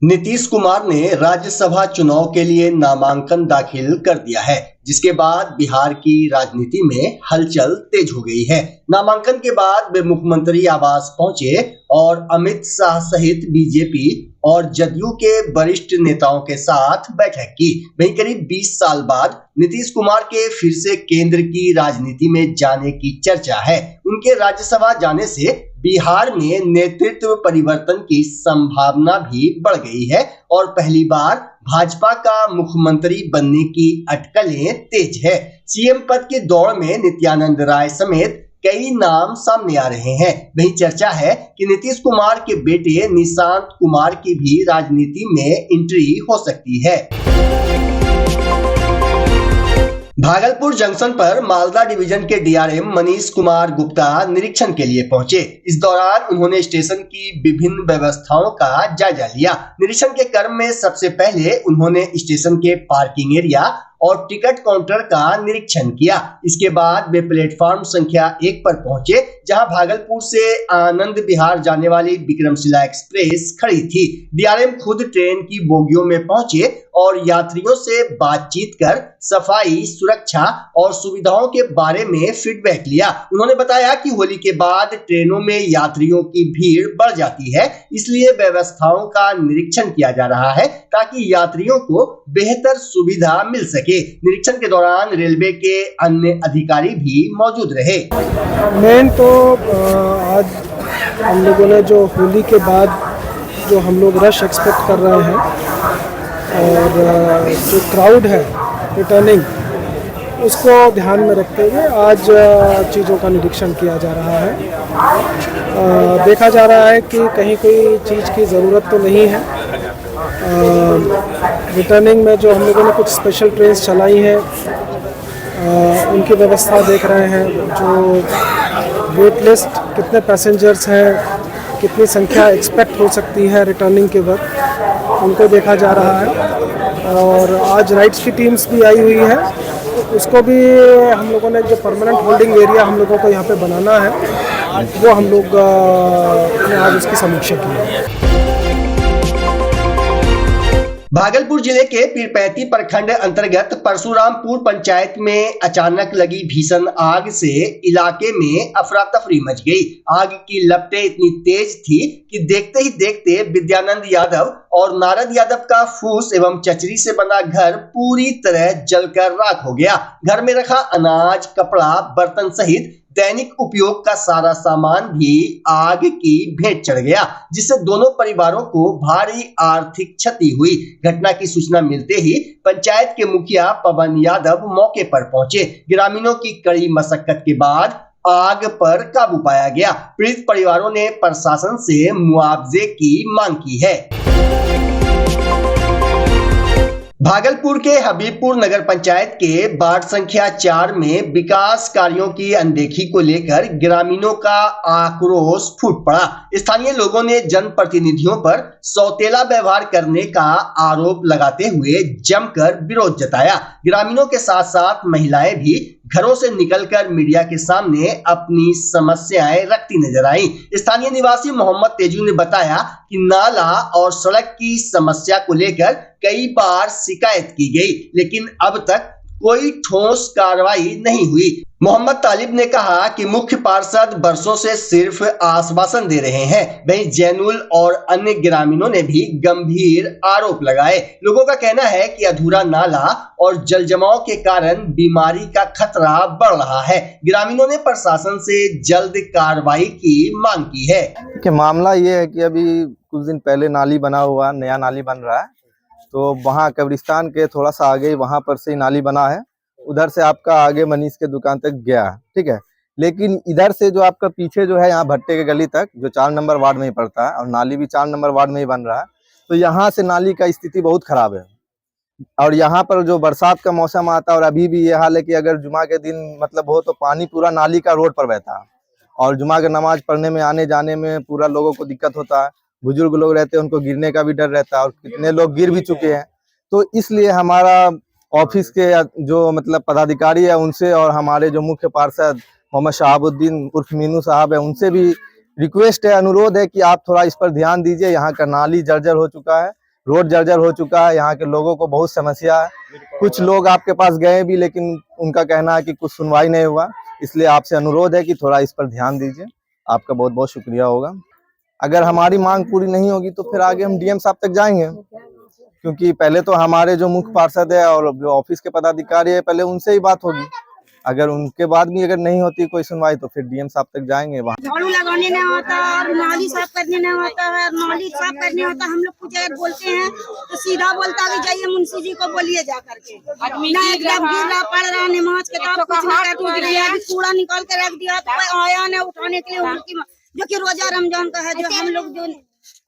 नीतीश कुमार ने राज्यसभा चुनाव के लिए नामांकन दाखिल कर दिया है, जिसके बाद बिहार की राजनीति में हलचल तेज हो गई है। नामांकन के बाद वे मुख्यमंत्री आवास पहुंचे और अमित शाह सहित बीजेपी और जदयू के वरिष्ठ नेताओं के साथ बैठक की। वहीं करीब 20 साल बाद नीतीश कुमार के फिर से केंद्र की राजनीति में जाने की चर्चा है। उनके राज्यसभा जाने से बिहार में नेतृत्व परिवर्तन की संभावना भी बढ़ गई है और पहली बार भाजपा का मुख्यमंत्री बनने की अटकलें तेज है। सीएम पद की दौड़ में नित्यानंद राय समेत कई नाम सामने आ रहे हैं। वही चर्चा है कि नीतीश कुमार के बेटे निशांत कुमार की भी राजनीति में एंट्री हो सकती है। भागलपुर जंक्शन पर मालदा डिवीजन के डीआरएम मनीष कुमार गुप्ता निरीक्षण के लिए पहुंचे। इस दौरान उन्होंने स्टेशन की विभिन्न व्यवस्थाओं का जायजा लिया। निरीक्षण के क्रम में सबसे पहले उन्होंने स्टेशन के पार्किंग एरिया और टिकट काउंटर का निरीक्षण किया। इसके बाद वे प्लेटफॉर्म संख्या 1 पर पहुंचे, जहां भागलपुर से आनंद विहार जाने वाली विक्रमशिला एक्सप्रेस खड़ी थी। डीआरएम खुद ट्रेन की बोगियों में पहुंचे और यात्रियों से बातचीत कर सफाई, सुरक्षा और सुविधाओं के बारे में फीडबैक लिया। उन्होंने बताया कि होली के बाद ट्रेनों में यात्रियों की भीड़ बढ़ जाती है, इसलिए व्यवस्थाओं का निरीक्षण किया जा रहा है ताकि यात्रियों को बेहतर सुविधा मिल सके। निरीक्षण के दौरान रेलवे के अन्य अधिकारी भी मौजूद रहे। मेन तो आज हम लोगों ने जो होली के बाद जो हम लोग रश एक्सपेक्ट कर रहे हैं और जो क्राउड है रिटर्निंग, उसको ध्यान में रखते हुए आज चीज़ों का निरीक्षण किया जा रहा है। देखा जा रहा है कि कहीं कोई चीज़ की ज़रूरत तो नहीं है। रिटर्निंग में जो हम लोगों ने कुछ स्पेशल ट्रेन चलाई हैं, उनकी व्यवस्था देख रहे हैं। जो वेट लिस्ट, कितने पैसेंजर्स हैं, कितनी संख्या एक्सपेक्ट हो सकती है रिटर्निंग के वक्त, उनको देखा जा रहा है। और आज राइड्स की टीम्स भी आई हुई है, तो उसको भी हम लोगों ने जो परमानेंट होल्डिंग एरिया हम लोगों को यहाँ पे बनाना है, वो हम लोग ने आज उसकी समीक्षा की है। भागलपुर जिले के पीरपैंती प्रखंड अंतर्गत परशुरामपुर पंचायत में अचानक लगी भीषण आग से इलाके में अफरा तफरी मच गई। आग की लपटें इतनी तेज थी कि देखते ही देखते विद्यानंद यादव और नारद यादव का फूस एवं चचरी से बना घर पूरी तरह जलकर राख हो गया। घर में रखा अनाज, कपड़ा, बर्तन सहित दैनिक उपयोग का सारा सामान भी आग की भेंट चढ़ गया, जिससे दोनों परिवारों को भारी आर्थिक क्षति हुई। घटना की सूचना मिलते ही पंचायत के मुखिया पवन यादव मौके पर पहुंचे। ग्रामीणों की कड़ी मशक्कत के बाद आग पर काबू पाया गया। पीड़ित परिवारों ने प्रशासन से मुआवजे की मांग की है। भागलपुर के हबीबपुर नगर पंचायत के वार्ड संख्या 4 में विकास कार्यों की अनदेखी को लेकर ग्रामीणों का आक्रोश फूट पड़ा। स्थानीय लोगों ने जनप्रतिनिधियों पर सौतेला व्यवहार करने का आरोप लगाते हुए जमकर विरोध जताया। ग्रामीणों के साथ साथ महिलाएं भी घरों से निकलकर मीडिया के सामने अपनी समस्याएं रखती नजर आईं। स्थानीय निवासी मोहम्मद तेजू ने बताया कि नाला और सड़क की समस्या को लेकर कई बार शिकायत की गई, लेकिन अब तक कोई ठोस कार्रवाई नहीं हुई। मोहम्मद तालिब ने कहा कि मुख्य पार्षद वर्षों से सिर्फ आश्वासन दे रहे हैं। वहीं जैनुल और अन्य ग्रामीणों ने भी गंभीर आरोप लगाए। लोगों का कहना है कि अधूरा नाला और जल जमाव के कारण बीमारी का खतरा बढ़ रहा है। ग्रामीणों ने प्रशासन से जल्द कार्रवाई की मांग की है। कि मामला ये है कि अभी कुछ दिन पहले नाली बना हुआ, नया नाली बन रहा है, तो वहाँ कब्रिस्तान के थोड़ा सा आगे वहाँ पर से नाली बना है। उधर से आपका आगे मनीष के दुकान तक गया है, ठीक है। लेकिन इधर से जो आपका पीछे जो है यहाँ भट्टे के गली तक, जो 4 नंबर वार्ड में ही पड़ता है, और नाली भी 4 नंबर वार्ड में ही बन रहा है, तो यहाँ से नाली का स्थिति बहुत खराब है। और यहाँ पर जो बरसात का मौसम आता है और अभी भी ये हाल है कि अगर जुमा के दिन मतलब हो तो पानी पूरा नाली का रोड पर बहता है, और जुमा के नमाज पढ़ने में आने जाने में पूरा लोगों को दिक्कत होता है। बुजुर्ग लोग रहते हैं, उनको गिरने का भी डर रहता है, और कितने लोग गिर भी चुके हैं। तो इसलिए हमारा ऑफिस के जो मतलब पदाधिकारी है उनसे, और हमारे जो मुख्य पार्षद मोहम्मद शहाबुद्दीन उर्फ मीनू साहब है, उनसे भी रिक्वेस्ट है, अनुरोध है कि आप थोड़ा इस पर ध्यान दीजिए। यहाँ का नाली जर्जर हो चुका है, रोड जर्जर हो चुका है, यहाँ के लोगों को बहुत समस्या है। कुछ लोग आपके पास गए भी, लेकिन उनका कहना है कि कुछ सुनवाई नहीं हुआ। इसलिए आपसे अनुरोध है कि थोड़ा इस पर ध्यान दीजिए। आपका बहुत बहुत शुक्रिया होगा। अगर हमारी मांग पूरी नहीं होगी तो फिर आगे हम डीएम साहब तक जाएंगे, क्योंकि पहले तो हमारे जो मुख्य पार्षद है और जो ऑफिस के पदाधिकारी है, पहले उनसे ही बात होगी। अगर उनके बाद भी अगर नहीं होती कोई सुनवाई तो फिर डीएम साहब तक जाएंगे। वहाँ झाड़ू लगाने नहीं होता और नाली साफ करने नहीं होता है, नाली साफ करने होता। हम लोग कुछ अगर बोलते हैं तो सीधा बोलता भी जाइए मुंशी जी को बोलिए जा करके। नहीं एकदम गिर रहा पड़ रहा, नमाज किताब कुछ नहीं टूट गया, कूड़ा निकाल के रख दिया तो कोई आया नहीं उठाने के लिए। उनकी जो कि रोजा रमजान का है, जो हम लोग जो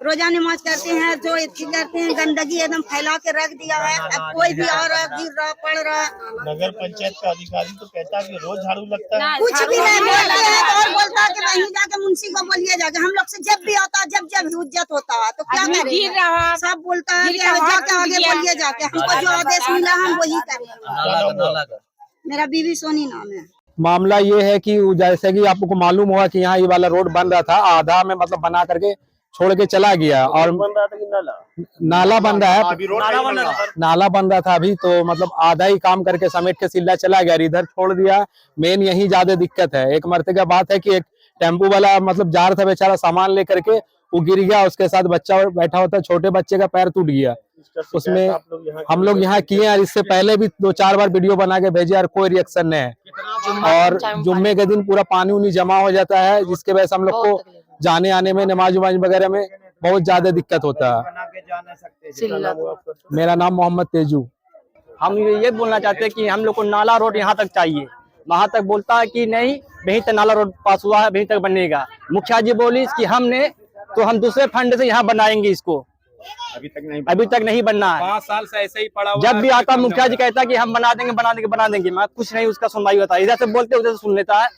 रोजा नमाज करते हैं, जो करते हैं, गंदगी एकदम फैला के रख दिया है। अब कोई भी आ रहा, गिर रहा, पड़ रहा। नगर पंचायत का अधिकारी तो कहता है कि रोज झाड़ू लगता है, कुछ भी नहीं बोलते हैं और बोलता है कि वहीं जाके मुंशी को बोलिए जाके। हम लोग से जब भी आता, जब हुज्जत होता है तो क्या करें, सब बोलता है कि जाके आगे बोलिए जाके। हमको जो आदेश मिला हम वही करें। मेरा बीबी सोनी नाम है। मामला ये है कि जैसे कि आपको मालूम हुआ कि यहाँ ये वाला रोड बन रहा था, आधा में मतलब बना करके छोड़ के चला गया और बन रहा था कि नाला बन रहा है, नाला बन रहा था अभी, तो मतलब आधा ही काम करके समेट के सिल्ला चला गया, इधर छोड़ दिया। मेन यही ज्यादा दिक्कत है। एक मरते का बात है कि एक टेम्पू वाला मतलब जा रहा था बेचारा सामान लेकर के, वो गिर गया, उसके साथ बच्चा बैठा होता, छोटे बच्चे का पैर टूट गया। उसमें हम लोग यहाँ किए और इससे पहले भी 2-4 बार वीडियो बना के भेजे और कोई रिएक्शन नहीं है। और जुम्मे के दिन पूरा पानी उनी जमा हो जाता है, जिसके वजह से हम लोग को जाने आने में, नमाज उमाज वगैरह में बहुत ज्यादा दिक्कत होता है। मेरा नाम मोहम्मद तेजू। हम ये बोलना चाहते हैं कि हम लोग को नाला रोड यहाँ तक चाहिए। वहाँ तक बोलता है कि नहीं, वहीं तक नाला रोड पास हुआ है, वहीं तक बनेगा। मुखिया जी बोली कि हमने तो हम दूसरे फंड से यहाँ बनाएंगे इसको, अभी तक नहीं बनना है। 5 साल से ऐसे ही पड़ा हुआ। जब भी आता मुखिया जी कहता है कि हम बना देंगे, मैं कुछ नहीं उसका सुनवाई होता है। इधर से बोलते उधर से सुन लेता है।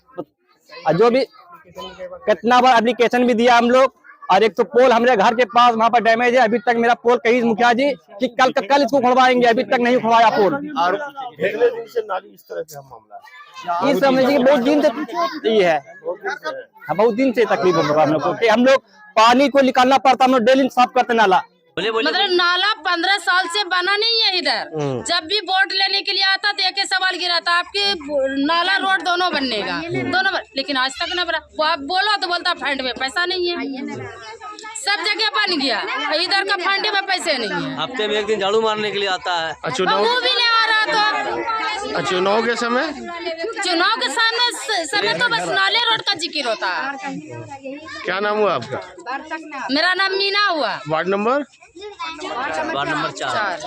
जो भी कितना बार एप्लीकेशन भी दिया हम लोग, और एक तो पोल हमारे घर के पास वहाँ पर डैमेज है। अभी तक मेरा पोल कहीं मुखिया जी कि कल इसको खुलवाएंगे, अभी तक नहीं खुलवाया पोल। और पिछले दिन से नाली इस तरह से मामला ये समझिए बहुत दिन से ये है, बहुत दिन से तकलीफ हो रहा हम लोग को कि हम लोग पानी को निकालना पड़ता, हम लोग डेली साफ करते नाला। मतलब नाला 15 साल से बना नहीं है इधर। जब भी वोट लेने के लिए आता तो एक ही सवाल गिरा था, आपके नाला रोड दोनों बननेगा, दोनों लेकिन आज तक न बना। वो आप बोलो तो बोलता फंड में पैसा नहीं है। सब जगह बन गया, इधर का फंड में पैसे नहीं है। हफ्ते में एक दिन झाड़ू मारने के लिए आता है। वो भी नहीं आ रहा तो चुनाव के समय तो बस नाले रोड का जिक्र होता है। क्या नाम हुआ आपका? मेरा नाम मीना हुआ। Ward number 4।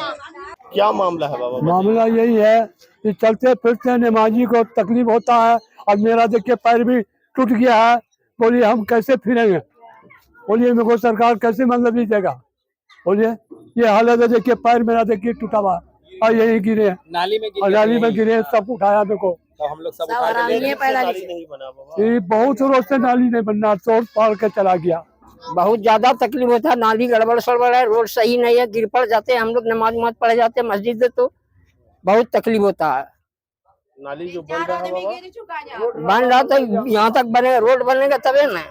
क्या मामला है बाबा? मामला यही है कि चलते फिरते नमाजी को तकलीफ होता है और मेरा देखिए पैर भी टूट गया है। बोलिए हम कैसे फिरेंगे? बोलिए मेरे को सरकार कैसे मतलब दीजिएगा? बोलिए ये हालत है, देखिए पैर मेरा देखिए टूटा हुआ और यही गिरे, नाली में गिरे, सब उठाया मेरे को। तो हम लोग सब नहीं बना बाबा। ये बहुत रोज से नाली नहीं बनना, तोड़ फाड़ के चला गया। बहुत ज्यादा तकलीफ होता है। नाली गड़बड़ सड़बड़ है, रोड सही नहीं है, गिर पड़ जाते हैं हम लोग, नमाज पढ़ जाते हैं मस्जिद में, तो बहुत तकलीफ होता है। नाली जो बन रहा है बाबा, बन रहा तो यहाँ तक बनेगा, रोड बनेगा तबे ना।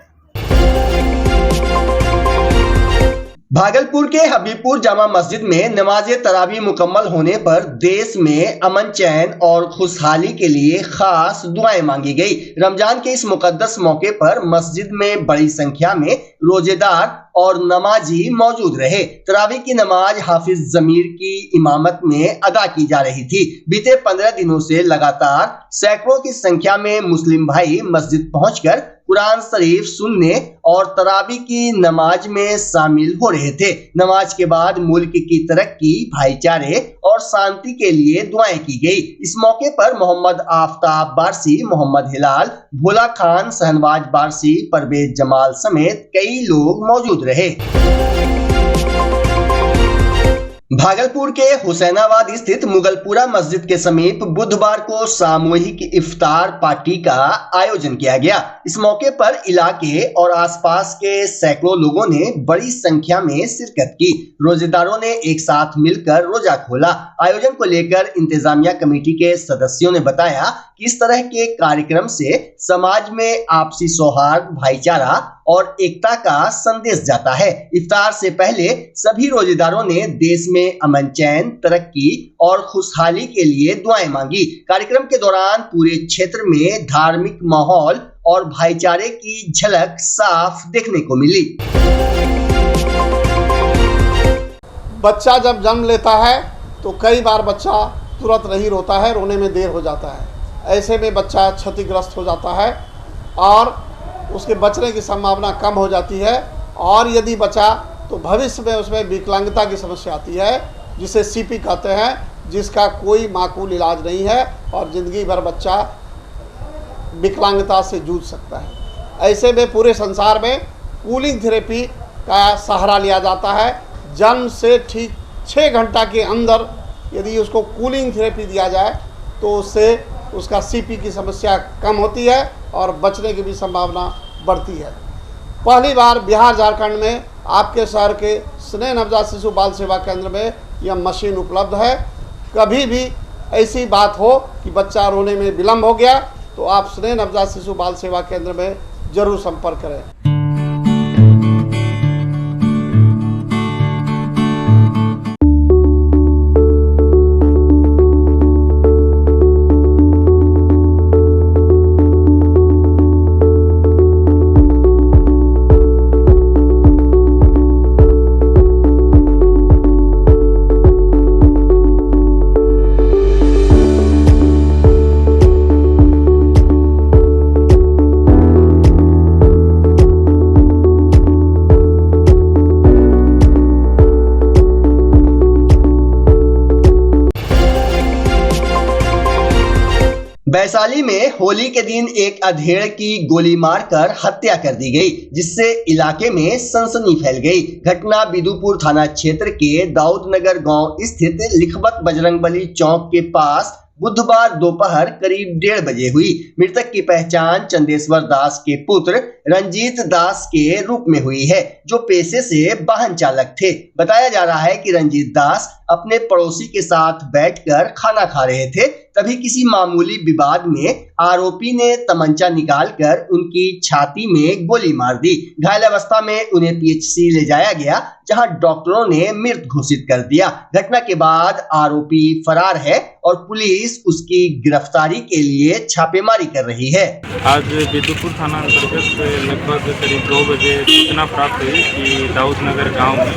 भागलपुर के हबीबपुर जामा मस्जिद में नमाज तरावी मुकम्मल होने पर देश में अमन चैन और खुशहाली के लिए खास दुआएं मांगी गई। रमजान के इस मुकद्दस मौके पर मस्जिद में बड़ी संख्या में रोजेदार और नमाजी मौजूद रहे। तरावी की नमाज हाफिज जमीर की इमामत में अदा की जा रही थी। बीते 15 दिनों से लगातार सैकड़ों की संख्या में मुस्लिम भाई मस्जिद पहुंचकर कुरान शरीफ सुनने और तरावी की नमाज में शामिल हो रहे थे। नमाज के बाद मुल्क की तरक्की, भाईचारे और शांति के लिए दुआएं की गई। इस मौके पर मोहम्मद आफ्ताब बारसी, मोहम्मद हिलाल, भोला खान, शहनवाज बारसी, परवेज जमाल समेत कई लोग मौजूद रहे। भागलपुर के हुसैनाबाद स्थित मुगलपुरा मस्जिद के समीप बुधवार को सामूहिक इफ्तार पार्टी का आयोजन किया गया। इस मौके पर इलाके और आसपास के सैकड़ों लोगों ने बड़ी संख्या में शिरकत की। रोजेदारों ने एक साथ मिलकर रोजा खोला। आयोजन को लेकर इंतजामिया कमेटी के सदस्यों ने बताया कि इस तरह के कार्यक्रम से समाज में आपसी सौहार्द, भाईचारा और एकता का संदेश जाता है। इफ्तार से पहले सभी रोजेदारों ने देश में अमन, चैन, तरक्की और खुशहाली के लिए दुआएं मांगी। कार्यक्रम के दौरान पूरे क्षेत्र में धार्मिक माहौल और भाईचारे की झलक साफ देखने को मिली। बच्चा जब जन्म लेता है तो कई बार बच्चा तुरंत नहीं रोता है, रोने में देर हो जाता है। ऐसे में बच्चा क्षतिग्रस्त हो जाता है और उसके बचने की संभावना कम हो जाती है। और यदि बचा तो भविष्य में उसमें विकलांगता की समस्या आती है, जिसे सीपी कहते हैं, जिसका कोई माकूल इलाज नहीं है और ज़िंदगी भर बच्चा विकलांगता से जूझ सकता है। ऐसे में पूरे संसार में कूलिंग थेरेपी का सहारा लिया जाता है। जन्म से ठीक 6 घंटा के अंदर यदि उसको कूलिंग थेरेपी दिया जाए तो उससे उसका सीपी की समस्या कम होती है और बचने की भी संभावना बढ़ती है। पहली बार बिहार झारखंड में आपके शहर के स्नेह नवजात शिशु बाल सेवा केंद्र में यह मशीन उपलब्ध है। कभी भी ऐसी बात हो कि बच्चा रोने में विलम्ब हो गया तो आप स्नेह नवजात शिशु बाल सेवा केंद्र में जरूर संपर्क करें। वैशाली में होली के दिन एक अधेड़ की गोली मारकर हत्या कर दी गई, जिससे इलाके में सनसनी फैल गई। घटना बिदुपुर थाना क्षेत्र के दाऊदनगर गांव स्थित लिखबत बजरंगबली चौक के पास बुधवार दोपहर करीब 1:30 बजे हुई। मृतक की पहचान चंदेश्वर दास के पुत्र रंजीत दास के रूप में हुई है, जो पेशे से वाहन चालक थे। बताया जा रहा है कि रंजीत दास अपने पड़ोसी के साथ बैठकर खाना खा रहे थे, तभी किसी मामूली विवाद में आरोपी ने तमंचा निकालकर उनकी छाती में गोली मार दी। घायल अवस्था में उन्हें पीएचसी ले जाया गया, जहां डॉक्टरों ने मृत घोषित कर दिया। घटना के बाद आरोपी फरार है और पुलिस उसकी गिरफ्तारी के लिए छापेमारी कर रही है। आज बिदुपुर थाना अंतर्गत लगभग करीब 2 बजे सूचना प्राप्त हुई कि दाऊदनगर गांव में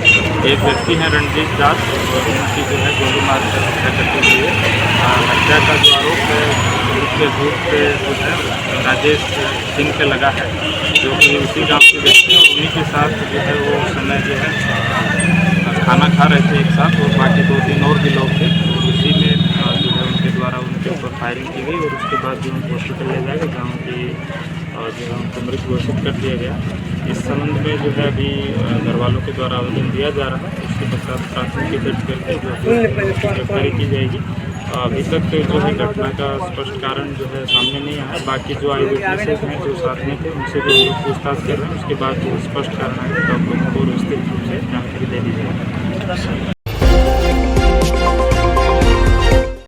एक व्यक्ति है रंजीत दास, उनकी जो है गोली मारकर हत्या कर दी गई है। हत्या का जो आरोप है उसके ग्रुप पे जो है राजेश सिंह पे लगा है, जो कि उसी गांव के व्यक्ति हैं। उन्हीं के साथ जो है वो उस समय जो है खाना खा रहे थे एक साथ, और बाकी 2-3 और भी लोग थे। उसी में जो है उनके द्वारा उनके ऊपर फायरिंग की गई और उसके बाद जो उनको हॉस्पिटल ले जाकर गाँव की जो है उनको मृत घोषित कर दिया गया। इस संबंध में जो है अभी घर वालों के द्वारा आवेदन दिया जा रहा है। उसके पश्चात प्राथमिकी दर्ज करके जो है गिरफ्तारी की जाएगी। अभी तक जो है घटना का स्पष्ट कारण जो है सामने नहीं आया। बाकी जो आई विटनेसेस हैं जो साथ में थे उनसे भी पूछताछ कर रहे हैं। उसके बाद जो स्पष्ट कारण आएगा तो आप लोगों को विस्तृत रूप से जानकारी दे दी जाएगी।